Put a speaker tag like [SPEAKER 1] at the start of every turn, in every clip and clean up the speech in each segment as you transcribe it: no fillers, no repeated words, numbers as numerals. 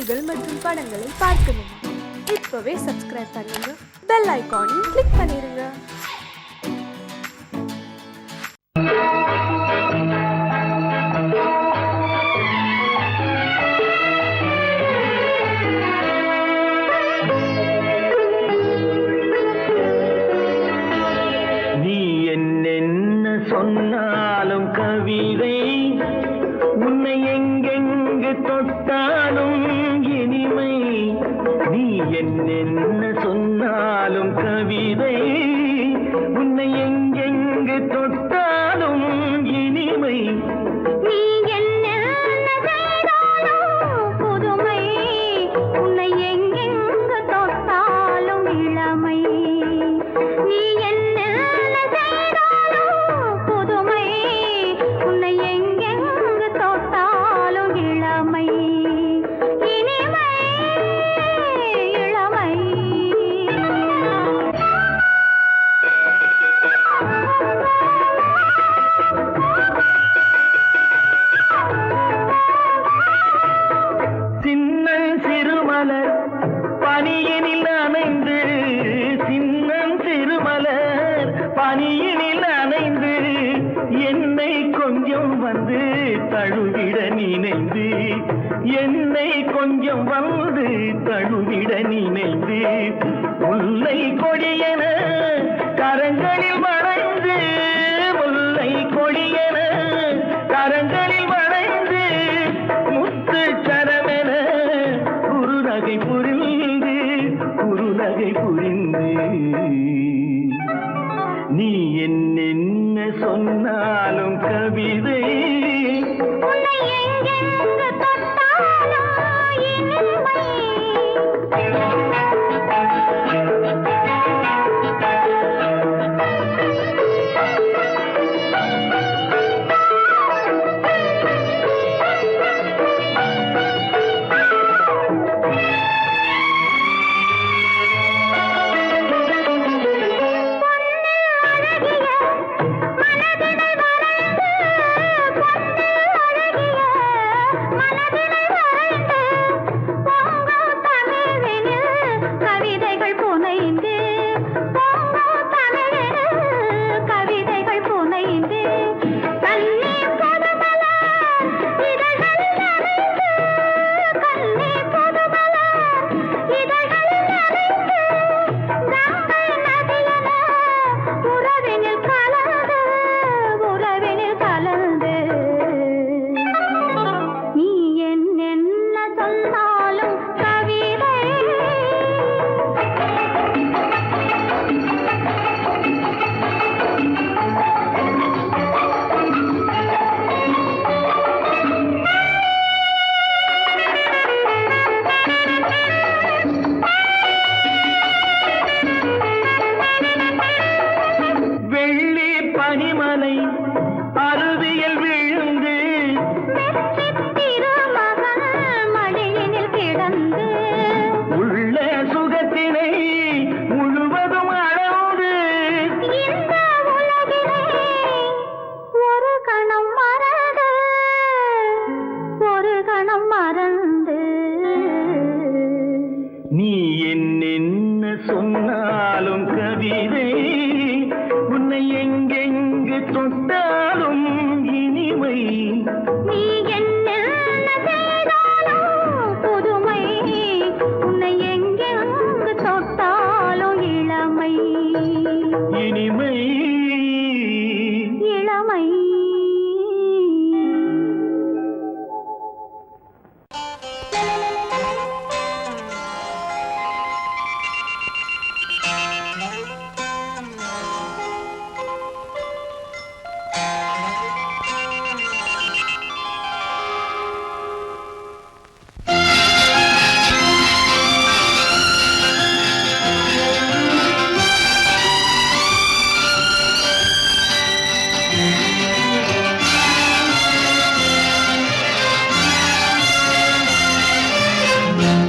[SPEAKER 1] செய்திகள் மற்றும் படங்களை பார்க்கணுமா? இப்பவே சப்ஸ்கிரைப் பண்ணுங்க, பெல் ஐகானையும் கிளிக் பண்ணிருங்க.
[SPEAKER 2] நீ என்ன சொன்னாலும் கவிதை, உன்னை எங்கெங்கு தொட்டாலும் இனிமை. நீ என்ன சொன்னாலும் கவிதை, உன்னை எங்கெங்கு தொட்டாலும் இனிமை.
[SPEAKER 3] நீ என்ன செய்தாலும் புதுமை, உன்னை எங்கெங்கு தொட்டாலும் இளமை. நீ என்ன செய்தாலும் புதுமை, உன்னை எங்கெங்கு தொட்டாலும் இளமை. இனிமை இளமை.
[SPEAKER 2] சின்னன் சிறுமலர் பனியினில் நனைந்து, சின்னன் சிறுமலர் பனியினில் நனைந்து, என்னை கொஞ்சம் வந்து தழுவிட நினைந்து, என்னை கொஞ்சம் வந்து தழுவிட நினைந்து, முல்லை கொடியென கரங்களில் வளைந்து, முல்லை கொடியென கரங்களில் வளைந்து, முத்து சரமென குறுநகை புரிந்து, குறுநகை புரிந்து. நீ என்ன சொன்னாலும் கவிதை,
[SPEAKER 3] உன்னை எங்கெங்கு தொட்டாலும் இனிமை. கவிதைகள் புனைந்து, பொங்கும் தமிழில் கவிதைகள் புனைந்து, கண்ணீர் புதுமலர் இதழ்களில் நனைந்து, கண்ணீர் புதுமலர் இதழ்களில் நனைந்து, கங்கை நதியென உறவினில் கலந்து, உறவினில் கலந்து. நீ என்ன சொன்னாலும் கவிதை.
[SPEAKER 2] வெள்ளி பனிமலை அருவியில் விழுந்து,
[SPEAKER 3] திருமகன் மடியினில் கிடந்து,
[SPEAKER 2] உள்ள சுகத்தினை முழுவதும் அளந்து,
[SPEAKER 3] இந்த உலகிலே ஒரு கணம் மறந்து, ஒரு கணம் மறந்து.
[SPEAKER 2] நீ என்ன சொன்னாலும் கவிதை, உன்னை எங்கெங்கு தொட்டாலும் இனிமை.
[SPEAKER 3] நீ என்ன செய்தாலும் புதுமை, உன்னை எங்கெங்கு தொட்டாலும் இளமை.
[SPEAKER 2] இனிமை
[SPEAKER 3] இளமை.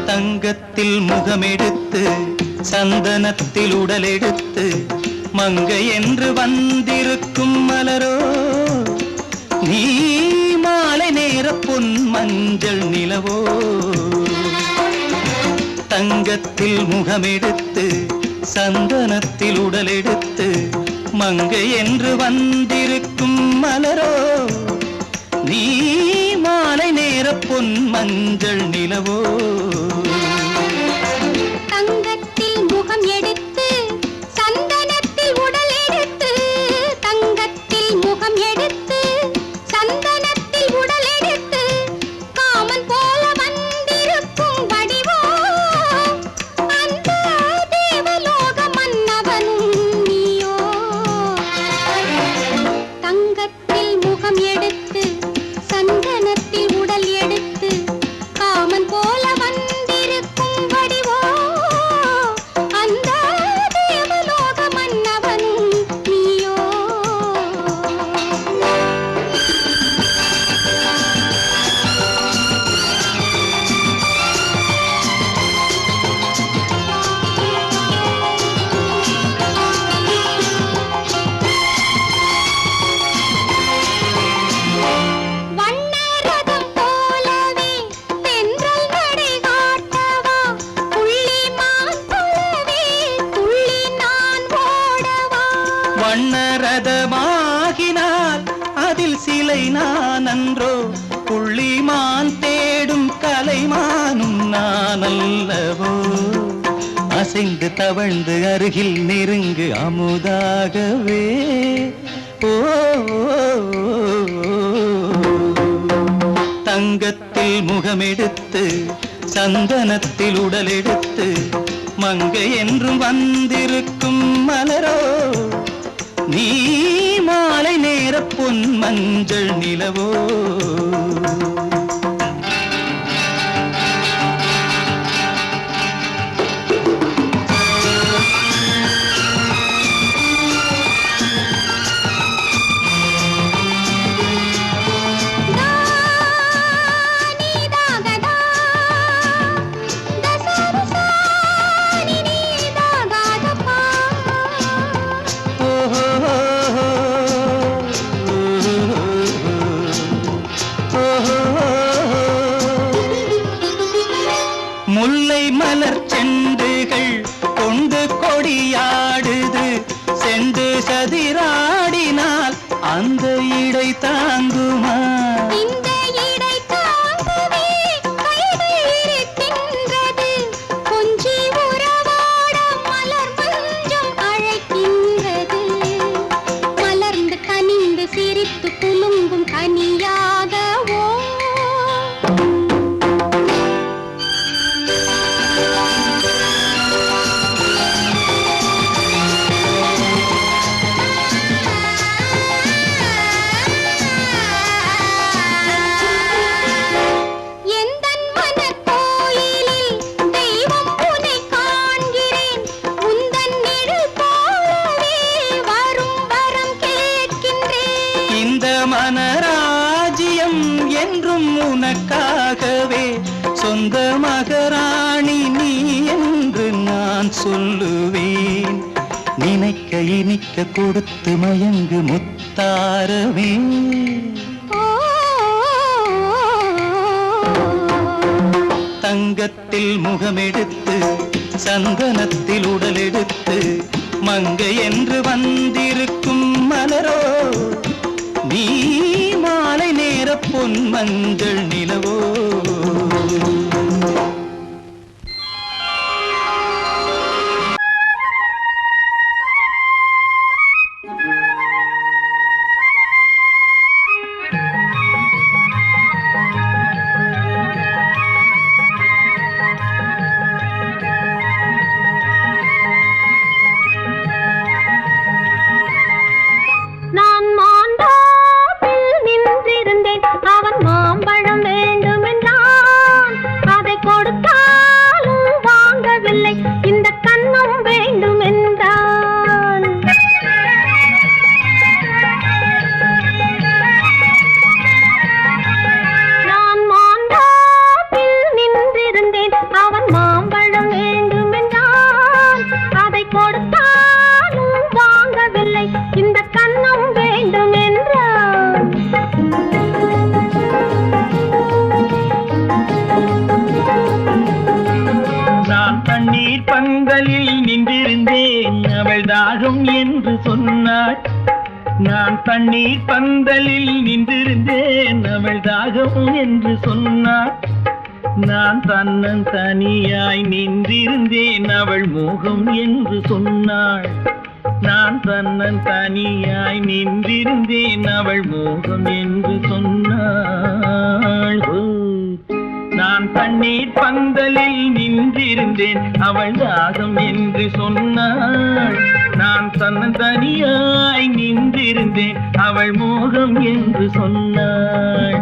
[SPEAKER 4] தங்கத்தில் முகமெடுத்து, சந்தனத்தில் உடலெடுத்து, மங்கை என்று வந்திருக்கும் மலரோ, நீ மாலை நேர பொன் மஞ்சள் நிலவோ. தங்கத்தில் முகமெடுத்து சந்தனத்தில் உடலெடுத்து மங்கை என்று வந்திருக்கும் மலரோ நீ மாலை நேர பொன் மஞ்சள் நிலவோ
[SPEAKER 3] தங்கத்தில் முகம் எடுத்து சந்தனத்தில் உடல் எடுத்து தங்கத்தில் முகம் எடுத்து சந்தனத்தில் உடல் எடுத்து காமன் போல வந்திருக்கும் வடிவோ அந்த தேவலோக மன்னவனும் நீயோ தங்கத்தில் முகம் எடுத்து சந்தனத்தில் உடல் எடுத்து காமன் போல வந்திருக்கும் வடிவோ அந்த தேவலோக மன்னவனும் நீயோ வண்ணரதம் போலவே தென்றல் நடை காட்டவா புள்ளிமான் போலவே துள்ளி நான் ஓடவா
[SPEAKER 4] வண்ணரதமாகினால் அதில் சிலை நான் அன்றோ புள்ளிமான் தேடும் கலைமானும் நான் அல்லவோ அசைந்து தவழ்ந்து அருகில் நெருங்கு அமுதாகவே ஓ தங்கத்தில் முகமெடுத்து சந்தனத்தில் உடலெடுத்து மங்கை என்றும் வந்திருக்கும் மலரோ நீ மாலை நேர பொன் மஞ்சள் நிலவோ
[SPEAKER 3] நீதாகதா தசரசா நீதாகதப்பா
[SPEAKER 4] முல்லை மலர் செண்டுகள் கொண்டு கொடியாடுது செண்டு சதிராடினால் அந்த இடை தாங்குமா
[SPEAKER 3] இந்த இடை தாங்கவே கைகள் இருக்கின்றது கொஞ்சி உறவாட மலர் மஞ்சம் அழைக்கின்றது மலர்ந்து கனிந்து சிரித்து குலுங்கும் கனியாகவோ எந்தன் மனக்கோயிலில் தெய்வம் உன்னை காண்கிறேன் உந்தன் நிழல் போலவே வரும் வரம் கேட்கின்றேன்
[SPEAKER 4] இந்த மனராஜ்யம் என்றும் உனக்காகவே சொந்த மகராணி நீ என்று நான் சொல்லுவேன் நினைக்க இனிக்க கொடுத்து மயங்கு முத்தாரவே தங்கத்தில் முகமெடுத்து சந்தனத்தில் உடலெடுத்து மங்கை என்று வந்திருக்கும் மலரோ நீ மாலை நேர பொன் மஞ்சள் நிலவோ
[SPEAKER 3] நான் மாண்டாப்பில் நின்றிருந்தேன் அவன் மாம்பழம் வேண்டுமென்றான்
[SPEAKER 2] அவள் தாகம் என்று சொன்னாள். நான் தண்ணீர் பந்தலில் நின்றிருந்தேன், அவள் தாகம் என்று சொன்னாள். நான் தன்னன் தனியாய் நின்றிருந்தேன், அவள் மோகம் என்று சொன்னாள். நான் தன்னன் தனியாய் நின்றிருந்தேன், அவள் மோகம் என்று சொன்னாள். நான் தண்ணீர் பந்தலில் நின்றிருந்தேன், அவள் தாகம் என்று சொன்னாள். நான் தன்னன் தனியாய் நின்றிருந்தேன், அவள் மோகம் என்று சொன்னாள்.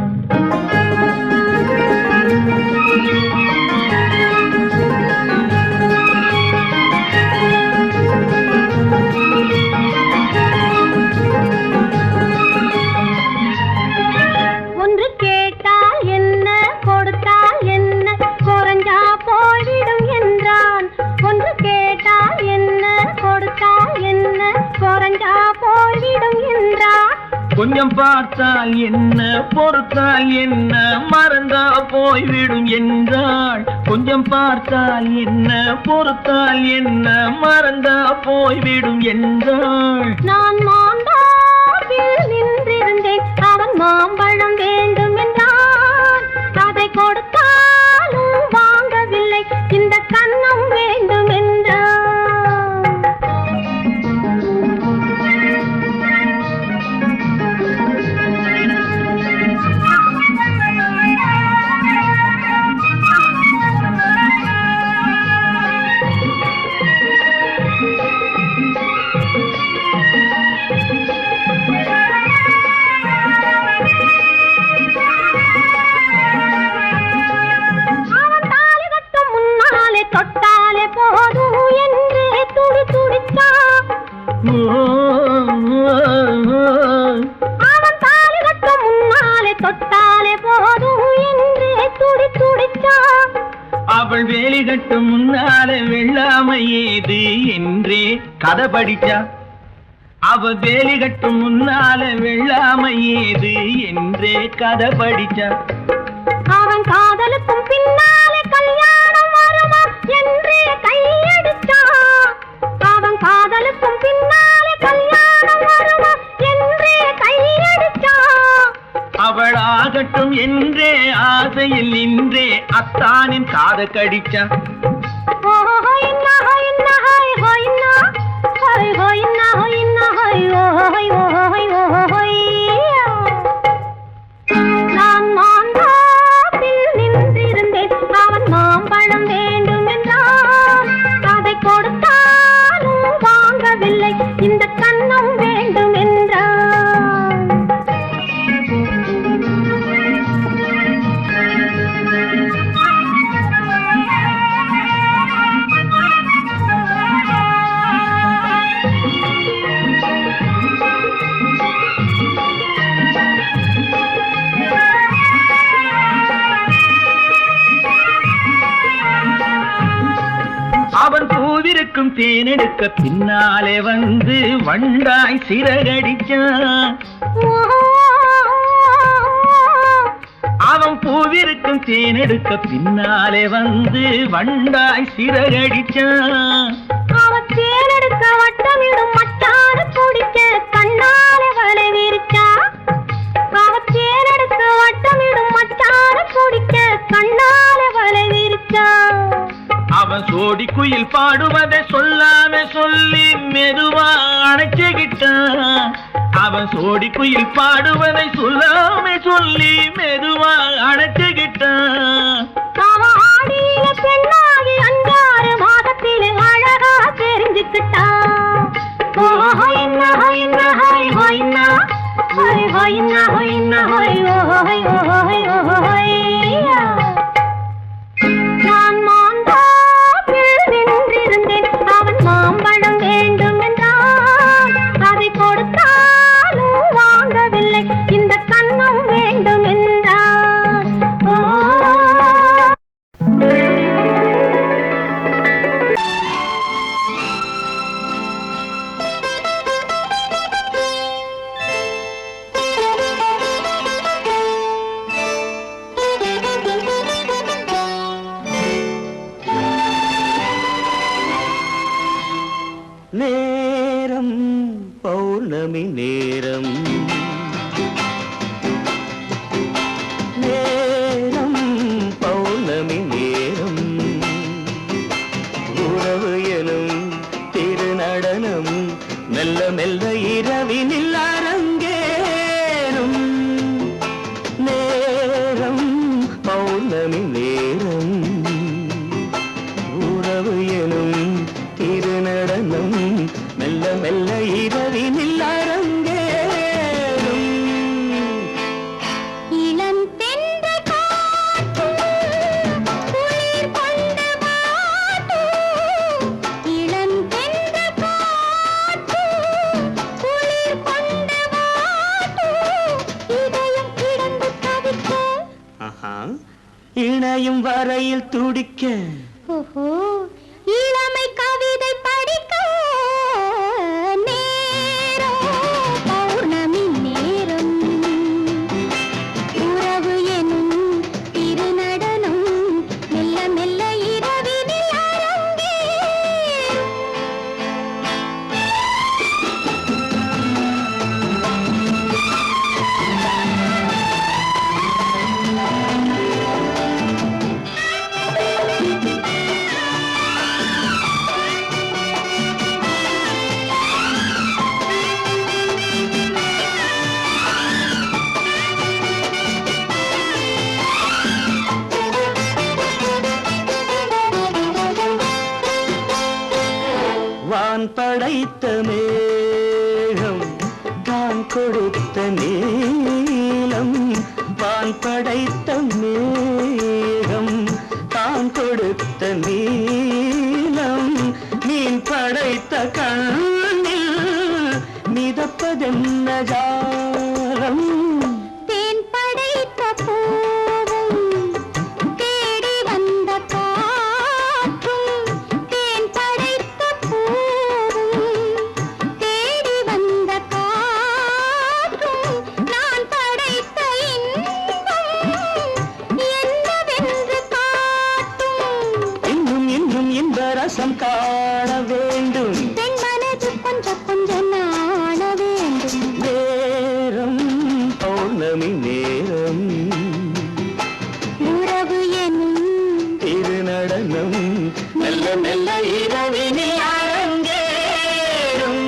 [SPEAKER 3] ஒன்று கேட்டால் என்ன, கொடுத்தால் என்ன, குறைஞ்சா போய்விடும் என்றான். ஒன்று கேட்டால் என்ன, கொடுத்தால் என்ன, குறைஞ்சா போய்விடும் என்றான்.
[SPEAKER 2] கொஞ்சம் பார்த்தால் என்ன, பொறுத்தால் என்ன, மறந்தா போய்விடும் என்றாள். கொஞ்சம் பார்த்தால் என்ன, பொறுத்தால் என்ன, மறந்தா போய்விடும் என்றாள்.
[SPEAKER 3] நான் மாந்தாப்பில் நின்றிருந்தேன், அவன் மாம்பழம் வேண்டும் என்றான். அதை கொடுத்தாலும் வாங்கவில்லை, இந்த கன்னம் வேண்டும் என்றான். தொட்டாலே போதும் என்று துடி துடித்தான். அவன் தாலி கட்டும் முன்னாலே தொட்டாலே போதும் என்று துடி துடித்தான்.
[SPEAKER 2] அவள் வேலி கட்டும் முன்னாலே வெள்ளாமை ஏது என்றே கதை படிச்சா. அவள் வேலி கட்டும் முன்னாலே வெள்ளாமை ஏது என்றே கதை படிச்சா.
[SPEAKER 3] அவன் காதலுக்கும் பின்னாலே கல்யாணம் வருமா என்றே கையடித்தான். அவன் காதலுக்கும் பின்னாலே கல்யாணம் வருமா என்றே கையடித்தான்.
[SPEAKER 2] அவள் ஆகட்டும் என்றே ஆசையில் நின்றே அத்தானின் காத கடிச்சா.
[SPEAKER 3] நான் மாந்தாப்பில் நின்றிருந்தேன், அவன் மாம்பழம் வேண்டும் என்றான். அதை கொடுத்தாலும் வாங்கவில்லை, இந்த கன்னம் வேண்டும் என்றான்.
[SPEAKER 2] அவன் பூவிருக்கும் தேனெடுக்க பின்னாலே வந்து வண்டாய் சிறகடிச்சான். அவன் பூவிருக்கும் தேனெடுக்க பின்னாலே வந்து வண்டாய் சிறகடிச்சான்.
[SPEAKER 3] அவன் தேனெடுக்க வட்டமிடும் மட்டான குடிக்க கண்ணாலே வலை விரிச்சா. அவன் தேனெடுக்க வட்டமிடும் மட்டான குடிக்க கண்ணாலே வலை விரிச்சா.
[SPEAKER 2] அவன் சோடி குயில் பாடுவதை சொல்லாம சொல்லி மெதுவா அணைச்சுக்கிட்டான். அவன் சோடி குயில் பாடுவதை சொல்லாம சொல்லி மெதுவா அணைச்சுக்கிட்டான்.
[SPEAKER 3] அவன் ஆடியில பெண்ணாகி 5-6 மாதத்திலே அழகா தெரிஞ்சுக்கிட்டான். நான் மாந்தாப்பில் நின்றிருந்தேன், அவன் மாம்பழம் வேண்டும் என்றான். அதை கொடுத்தாலும் வாங்கவில்லை, இந்த கன்னம் வேண்டும் என்றான்.
[SPEAKER 4] லே பௌர்ணமி நேரம் நேரம் பௌர்ணமி நேரம் உறவு எனும் திருநடனம் மெல்ல மெல்ல இரவினில் அரங்கேறும் நேரம் பௌர்ணமி நேரம் உறவு எனும் திருநடனம் மெல்ல மெல்ல இரவினில் அரங்கேறும்
[SPEAKER 3] இளம் தென்றல் காற்றும் குளிர் கொண்டு வாட்டும் இளம் தென்றல் காற்றும் குளிர் கொண்டு வாட்டும் இதயம் கிடந்து தவிக்க
[SPEAKER 4] இணையும் வரையில் துடிக்க
[SPEAKER 3] ஓஹோ இளமை கவிதை படிக்க நேரம் பௌர்ணமி நேரம் உறவு எனும் திருநடனம் மெல்ல மெல்ல இரவினில் அரங்கேறும்
[SPEAKER 4] வான் படைத்த மேகம் தான் கொடுத்த நீலம் வான் படைத்த மேகம் தான் கொடுத்த நீலம் மீன் படைத்த கண்ணில் மிதப்பதென்ன ஜாலம்
[SPEAKER 3] தேன் படைத்த பூவும் தேடி வந்த காற்றும் தேன் படைத்த பூவும் தேடி வந்த காற்றும் நான் படைத்த இன்பம் என்னவென்று காட்டும்
[SPEAKER 4] இன்னும் இன்னும் இன்ப ரசம் காண வேண்டும்
[SPEAKER 3] பெண் மனது கொஞ்சம் கொஞ்சம் நாண வேண்டும்
[SPEAKER 4] நேரம் பௌர்ணமி நேரம்
[SPEAKER 3] உறவு எனும்
[SPEAKER 4] திருநடனம் மெல்ல மெல்ல இரவினில் அரங்கேறும்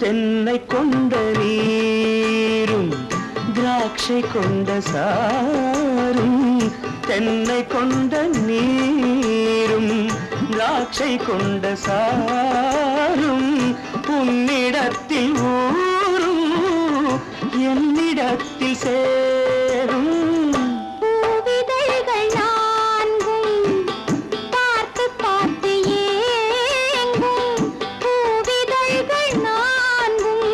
[SPEAKER 4] தென்னை கொண்ட நீரும் திராட்சை கொண்ட சாரும் தென்னை கொண்ட நீரும் திராட்சை கொண்ட சாரும் உன்னிடத்தில் ஊரும் என்னிடத்தில் சேரும்
[SPEAKER 3] பூவிதழ்கள் நான்கும் பார்த்து பார்த்து ஏங்கும் பூவிதழ்கள் நான்கும்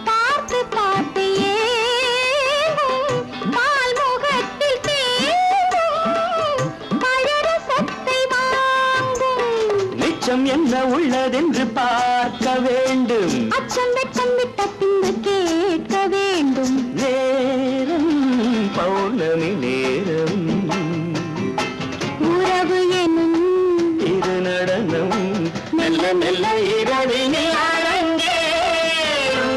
[SPEAKER 3] பார்த்து பார்த்து ஏங்கும் பால்முகத்தில் தேங்கும் பழரசத்தை வாங்கும்
[SPEAKER 4] மிச்சம் என்ன உள்ளதென்று பார்க்க வேண்டும்
[SPEAKER 3] அச்சம் வெச்சம் விட்ட பின்பு கேட்க வேண்டும்
[SPEAKER 4] நேரம் பௌர்ணமி நேரம்
[SPEAKER 3] உறவு எனும்
[SPEAKER 4] திருநடனம் மெல்ல மெல்ல இரவினில் அரங்கேறும்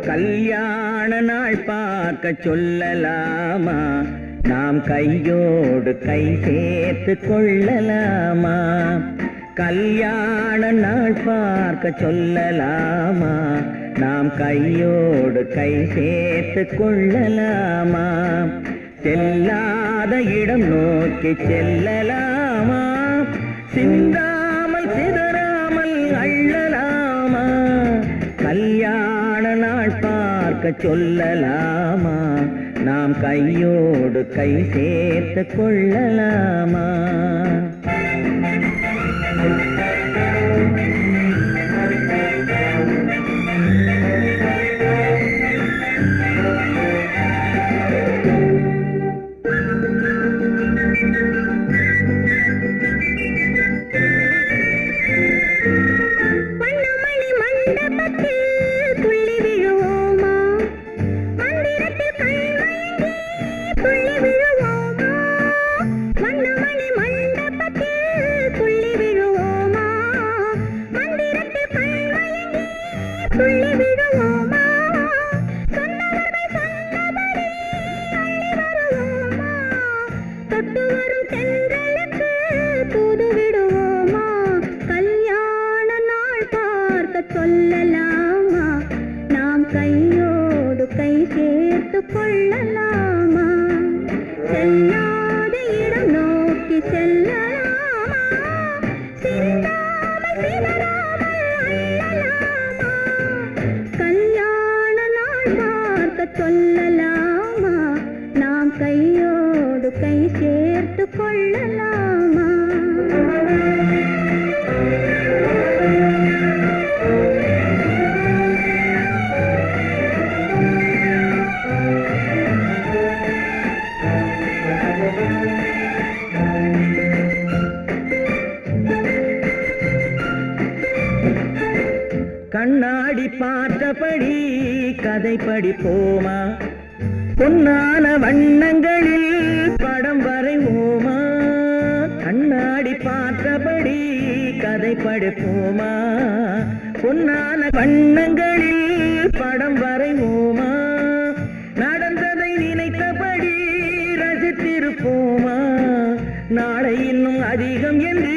[SPEAKER 5] கல்யாண நாள் பார்க்க சொல்லலாமா நாம் கையோடு கை சேர்த்து கொள்ளலாமா கல்யாண நாள் பார்க்க சொல்லலாமா நாம் கையோடு கை சேர்த்து கொள்ளலாமா செல்லாத இடம் நோக்கி செல்லலாமா சிந்தாமல் சிதறாமல் அள்ளலாமா கல்யாண நாள் பார்க்க பார்க்க சொல்லலாமா நாம் கையோடு கை சேர்த்து கொள்ளலாமா
[SPEAKER 3] சொல்லலாமா நாம் கையோடு கை சேர்த்து கொள்ளலாமா செல்லாத இடம் நோக்கி செல்லலாமா சிந்தாமல் சிதறாமல் அள்ளலாமா கல்யாண நாள் பார்க்க சொல்லலாமா நாம் கையோடு கை சேர்த்து கொள்ளலாமா
[SPEAKER 5] கண்ணாடி பார்த்தபடி கதை படிப்போமா பொன்னான வண்ணங்களில் படம் வரைவோமா கண்ணாடி பார்த்தபடி கதை படிப்போமா பொன்னான வண்ணங்களில் படம் வரைவோமா நடந்ததை நினைத்தபடி ரசித்திருப்போமா நாளை இன்னும் அதிகம் என்று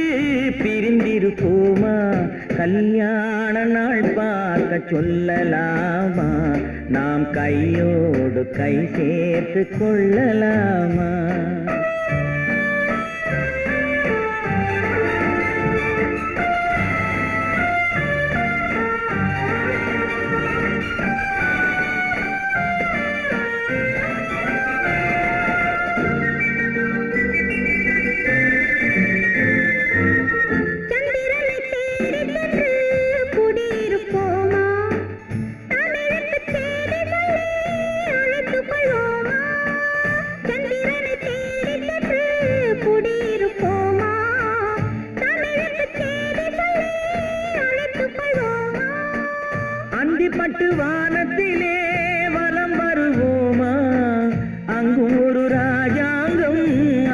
[SPEAKER 5] பிரிந்திருப்போமா கல்யாண நாள் பார்க்க சொல்லலாமா நாம் கையோடு கை சேர்த்து கொள்ளலாமா பட்டு வானத்திலே வலம் வருவோமா அங்கும் ஒரு ராஜாங்கம்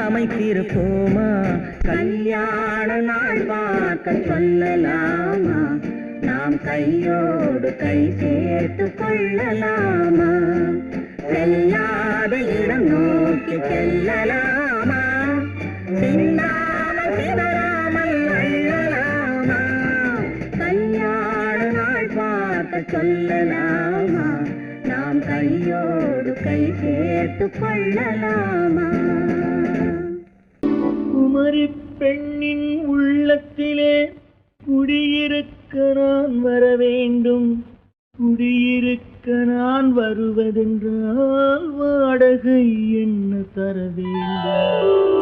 [SPEAKER 5] அமைத்திருப்போமா கல்யாண நாள் பார்க்க சொல்லலாமா நாம் கையோடு கை சேர்த்து கொள்ளலாமா செல்லாத இடம் நோக்கி செல்லலாமா சிந்தாமல் சிதறாமல் அள்ளலாமா கல்யாண நாள் பார்க்க சொல்லலாமா நாம் கையோடு கை சேர்த்து கொள்ளலாமா
[SPEAKER 2] குமரி பெண்ணின் உள்ளத்திலே குடியிருக்க நான் வர வேண்டும் குடியிருக்க நான் வருவதென்றால் வாடகை என்ன தர வேண்டும்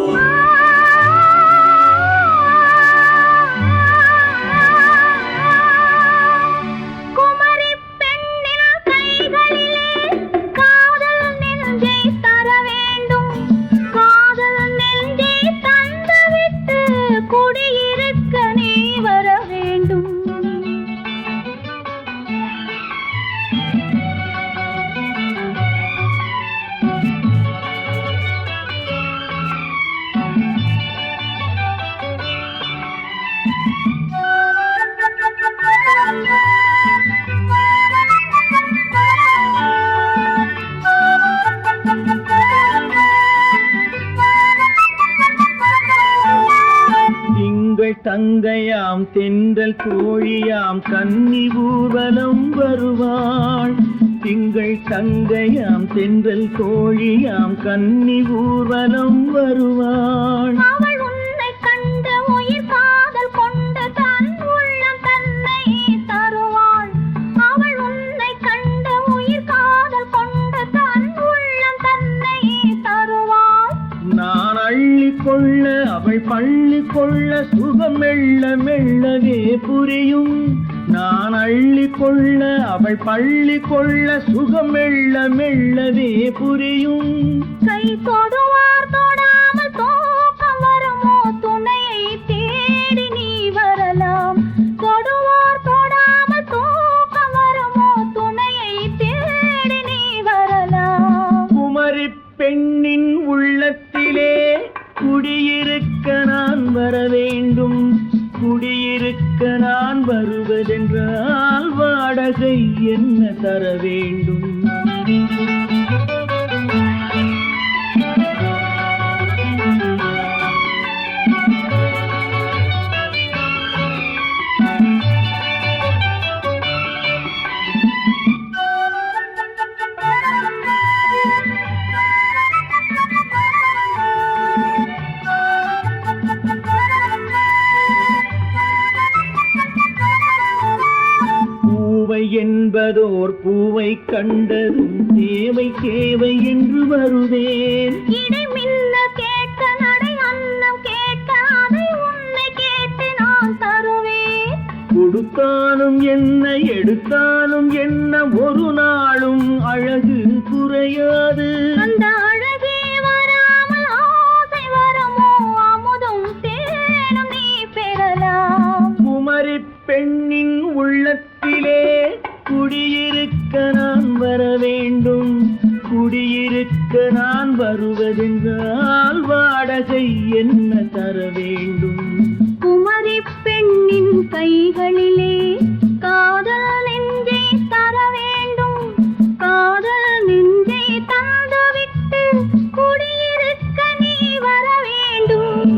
[SPEAKER 2] தங்கையாம் தென்றல் தோழியாம் கன்னி ஊர்வலம் வருவாள் திங்கள் தங்கையாம் தென்றல் தோழியாம் கன்னி ஊர்வலம் வருவாள்
[SPEAKER 3] அவள் உன்னை கண்டு உயிர் காதல் கொண்டு தன் உள்ளம் தன்னை தருவாள் அவள் உன்னை கண்டு உயிர் காதல்
[SPEAKER 2] கொள்ள அவள் பள்ளி கொள்ள சுகம் மெல்ல மெல்லவே புரியும். நான் அள்ளி கொள்ள அவள் பள்ளி கொள்ள சுகம் மெல்ல மெல்லவே புரியும்.
[SPEAKER 3] கை தொடுவார் தொடாமல் தூக்கம் வருமோ துணையை தேடி நீ வரலாம். தொடுவார் தொடாமல் தூக்கம் வருமோ துணையை தேடி நீ வரலாம்.
[SPEAKER 2] குமரி பெண்ணின் உள்ளத்திலே குடியிருக்க நான் வர வேண்டும். குடியிருக்க நான் வருவதென்றால் வாடகை என்ன தர வேண்டும்? என்பதோர் பூவை கண்டதும் தேவை தேவை என்று வருவேன்.
[SPEAKER 3] இடை மின்ன கேட்க நடை அன்னம் கேட்க அதை உன்னை கேட்டு நான் தருவேன்.
[SPEAKER 2] கொடுத்தாலும் என்ன எடுத்தாலும் என்ன ஒரு நாளும் அழகு குறையாது.
[SPEAKER 3] அந்த அழகே வராமல் ஆசை வரமோ அமுதும் தேனும் நீ பெறலாம்.
[SPEAKER 2] குமரி பெண்ணின் உள்ளத்திலே குடியிருக்க நான் வர வேண்டும். குடியிருக்க நான் வருவதென்றால் வாடகை என்ன தர வேண்டும்?
[SPEAKER 3] குமரி பெண்ணின் கைகளிலே காதல் நெஞ்சை தர வேண்டும். காதல் நெஞ்சை தந்துவிட்டு குடியிருக்க நீ வர வேண்டும்.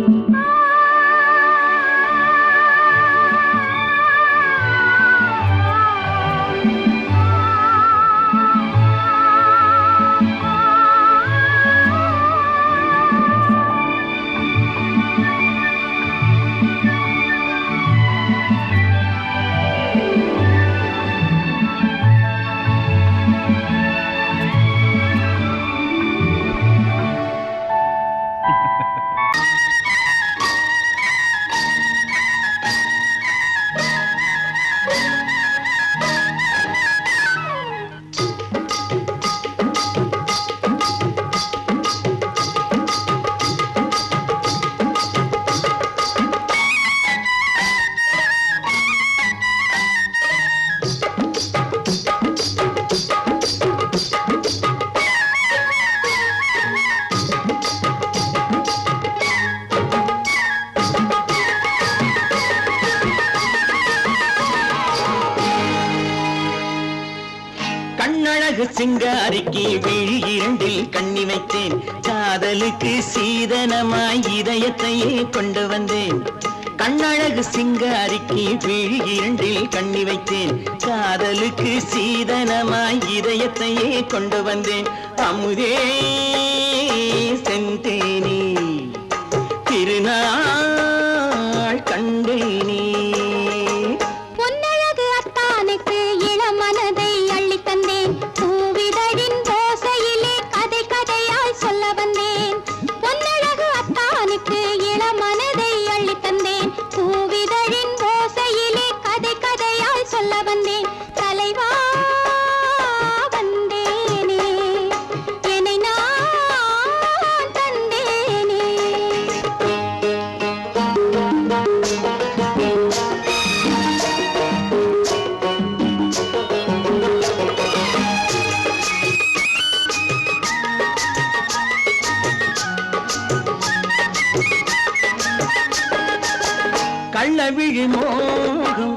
[SPEAKER 4] கண்ணழகு சிங்காரிக்கு விழி இரண்டில் கண்ணி வைத்தேன். காதலுக்கு சீதனமாய் இதயத்தையே கொண்டு வந்தேன். கண்ணழகு சிங்காரிக்கு விழி இரண்டில் கண்ணி வைத்தேன். காதலுக்கு சீதனமாய் இதயத்தையே கொண்டு வந்தேன். அமுதே செந்தேனே திருநாள் கண்டேனே.
[SPEAKER 3] பொன்னழகு அத்தானுக்கு இளமனதை அள்ளி தந்தேன். பூவிதழின் ஓசையிலே கதை கதையாய் சொல்ல வந்தேன். பொன்னழகு அத்தானுக்கு இளமனதை அள்ளி தந்தேன். பூவிதழின் ஓசையிலே கதை கதையாய் சொல்ல வந்தேன். தலைவா வந்தேனே என்னை நான் தந்தேனே.
[SPEAKER 4] கள்ளவிழி மோகம்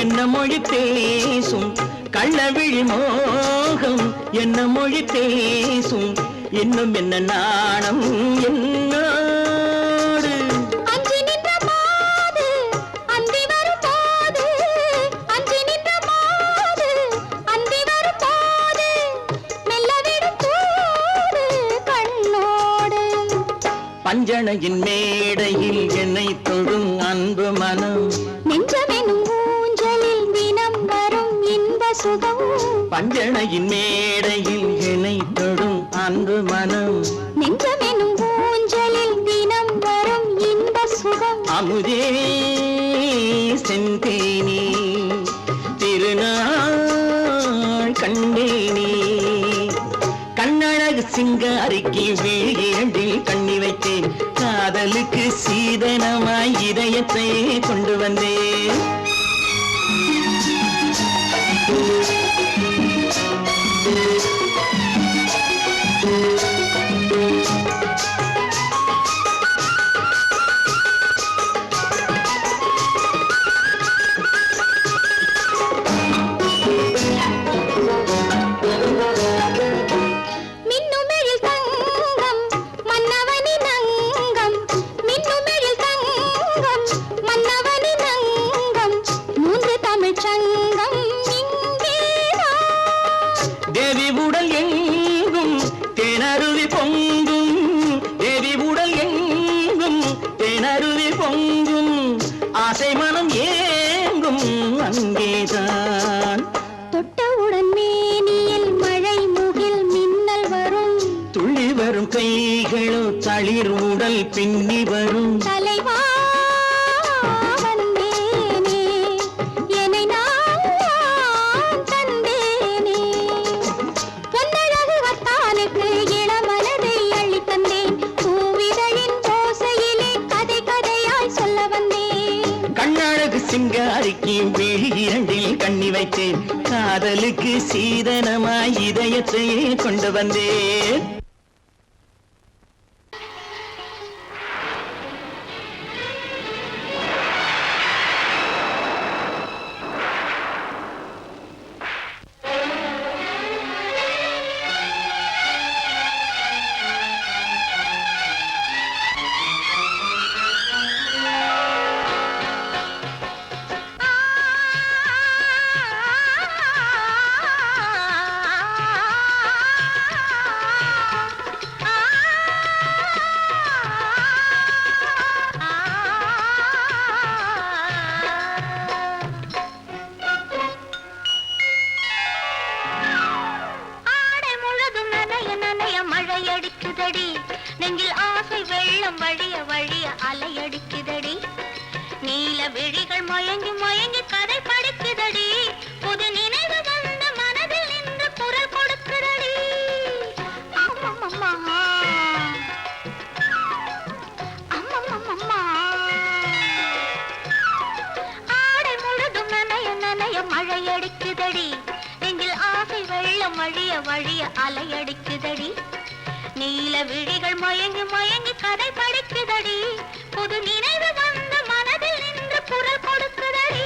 [SPEAKER 4] என்ன மொழி பேசும்? கள்ளவிழி மோகம் என்ன மொழி பேசும்? இன்னும் என்ன நாணம் என்னோடு?
[SPEAKER 3] அஞ்சி நின்ற மாது அந்தி வரும் போது, அஞ்சி நின்ற மாது அந்தி வரும் போது மெல்ல விடும் தூது கண்ணோடு.
[SPEAKER 4] பஞ்சணையின் மேடையில் என்னை தொடும் அன்பு மனம்.
[SPEAKER 3] நெஞ்சமெனும் ஊஞ்சலில் தினம் வரும் இன்ப சுகம்.
[SPEAKER 4] பஞ்சணையின் மேடையில் என்னை தொடும் அன்பு மனம்.
[SPEAKER 3] நெஞ்சமெனும் ஊஞ்சலில் தினம் வரும்
[SPEAKER 4] அமுதே செந்தேனே திருநாள் கண்டேனே கண்ணழகு சிங்காரிக்கு விழிரண்டில் கண்ணி வைத்தேன் காதலுக்கு சீதனமாய் இதயத்தை கொண்டு வந்தேன் தேவி உடல் எங்கும் தேனருவி பொங்கும் தேவி உடல் எங்கும் தேனருவி பொங்கும் ஆசை மனம் ஏங்கும் அங்கேதான்
[SPEAKER 3] தொட்டவுடன் மேனியில் மழை முகில் மின்னல் வரும்
[SPEAKER 4] துள்ளி வரும் கைகளோ தளிர் உடல் பின்னி வரும்
[SPEAKER 3] தலைவா வந்தேனே என்னை நான் தந்தேனே பொன்னழகு வத்தானுக்கு இளமனதை அள்ளி தந்தேன் பூவிதழின் ஓசையிலே கதை கதையாய் சொல்ல வந்தேன்
[SPEAKER 4] கண்ணழகு சிங்காரிக்கு விழி இரண்டில் கண்ணி வைத்தேன் காதலுக்கு சீதனமாய் இதயத்தையே கொண்டு வந்தேன்
[SPEAKER 3] அலையடிக்குதடி நெஞ்சில் ஆசை வெள்ளம் வழிய வழிய அலையடிக்குதடி நீல விழிகள் மயங்கி மயங்கி கதை படிக்குதடி புது நினைவு வந்த மனதில் நின்று குரல் கொடுக்குதடி அம்மம்மா அம்மம்மா ஆடை முழுதும் நனைய நனைய மழையடிக்குதடி நெஞ்சில் ஆசை வெள்ளம் வழிய வழிய அலையடிக்குதடி நீல விழிகள் மயங்கி மயங்கி கதை படிக்குதடி புது நினைவு வந்த மனதில் நின்று குரல் கொடுக்குதடி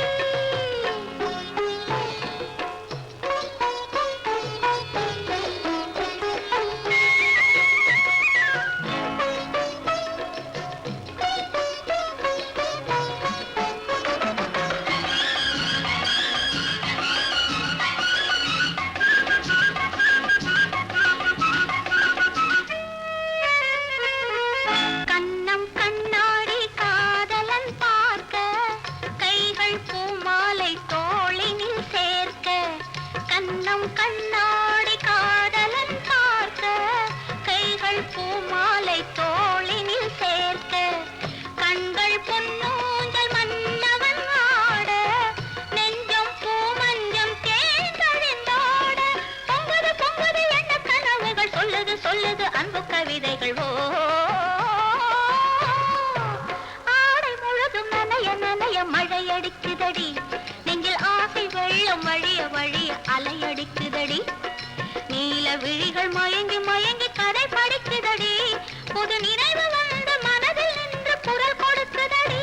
[SPEAKER 3] கண்ணாடி காதலன் பார்க்க கைகள் பூமாலை தோளினில் சேர்க்க கண்கள் பொன்னூஞ்சல் மன்னவன் ஆட நெஞ்சம் பூமஞ்சம் தேர்ந்தழிந்தோட பொங்குது பொங்குது எண்ண கனவுகள் சொல்லுது சொல்லுது அன்பு கவிதைகள் ஓ ஆடை முழுதும் நனைய நனைய மழையடிக்குதடி நெஞ்சில் ஆசை வெள்ளம் வழிய வழிய அலையடிக்குதடி நீல விழிகள் மயங்கி மயங்கி கதை படிக்குதடி புது நினைவு வந்த மனதில் நின்று குரல் கொடுக்குதடி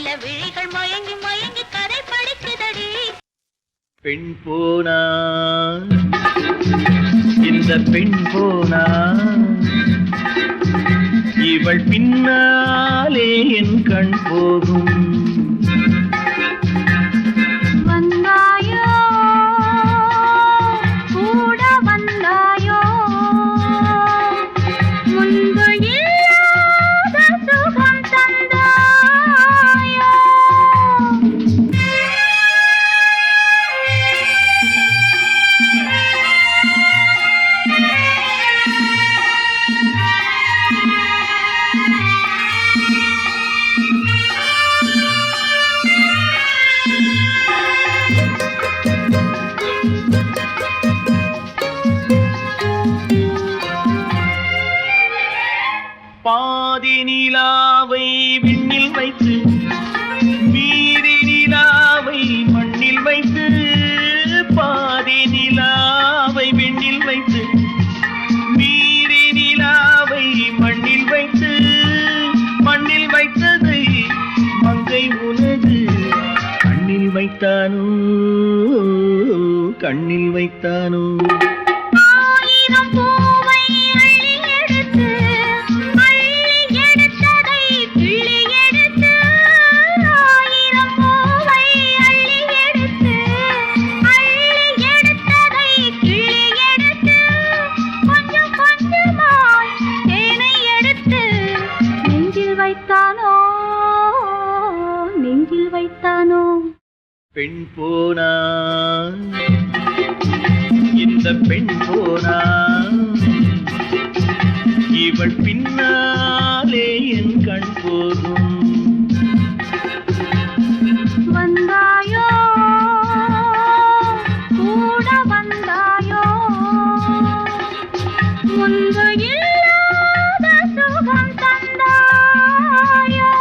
[SPEAKER 3] நீல விழிகள் மயங்கி மயங்கி கதை படிக்குதடி.
[SPEAKER 2] பெண் போனா இந்த பெண் போனா இவள் பின்னாலே என் கண் போகும்.
[SPEAKER 3] வந்தாயோ கூட வந்தாயோ முன்பு இல்லாத சுகம் தந்தாயோ.
[SPEAKER 2] பாதி நிலாவை விண்ணில் வைத்து மீதி நிலாவை மண்ணில் வைத்து, பாதி நிலாவை விண்ணில் வைத்து மீதி நிலாவை மண்ணில் வைத்து, மண்ணில் வைத்ததை மங்கை உனது கண்ணில் வைத்தானோ, கண்ணில் வைத்தானோ.
[SPEAKER 3] ஆயிரம் பூவை அள்ளி எடுத்து அள்ளி எடுத்ததை கிள்ளி எடுத்து, ஆயிரம் பூவை அள்ளி எடுத்து அள்ளி எடுத்ததை கிள்ளி எடுத்து, கொஞ்சம் கொஞ்சமாய் தேனை எடுத்து நெஞ்சில் வைத்தானோ, நெஞ்சில் வைத்தானோ.
[SPEAKER 2] பெண் போனா இந்த பெண் போனா இவள் பின்னாலே என் கண் போகும்.
[SPEAKER 3] வந்தாயோ கூட வந்தாயோ முன்பு இல்லாத சுகம் தந்தாயோ.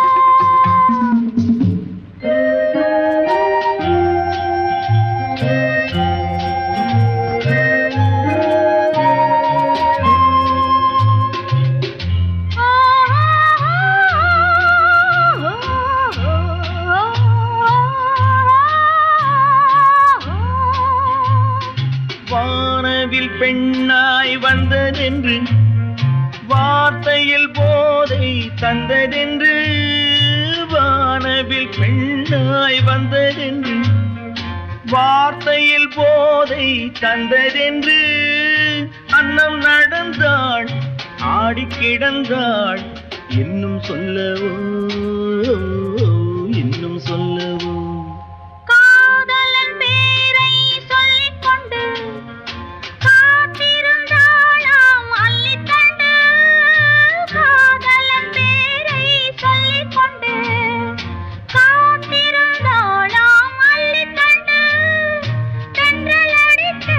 [SPEAKER 2] வானவில் பெண்ணாய் வந்ததென்று வார்த்தையில் போதை தந்ததென்று, வானவில் பெண்ணாய் வந்ததென்று வார்த்தையில் போதை தந்ததென்று, அன்னம் நடந்தாள் ஆடி கிடந்தாள் இன்னும் சொல்லவோ, இன்னும் சொல்லவோ.
[SPEAKER 3] காதலன் பேரை சொல்லிக் கொண்டு காத்திருந்தாளாம் அள்ளித்தண்டு, காதலன் பேரை சொல்லிக் கொண்டு காத்திருந்தாளாம் அள்ளித்தண்டு, தென்றல் அடிக்க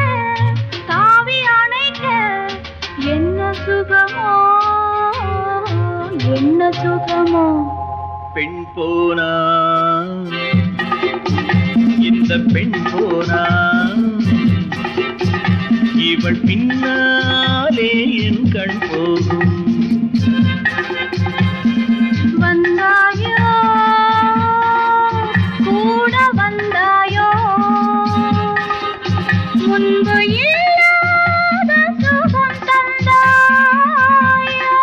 [SPEAKER 3] தாவி அணைக்க என்ன சுகமோ, என்ன சுகமோ.
[SPEAKER 2] பெண் போனா இந்த பெண் போனா இவள் பின்னாலே என் கண் போகும்.
[SPEAKER 3] வந்தாயோ கூட வந்தாயோ முன்பு இல்லாத சுகம் தந்தாயோ.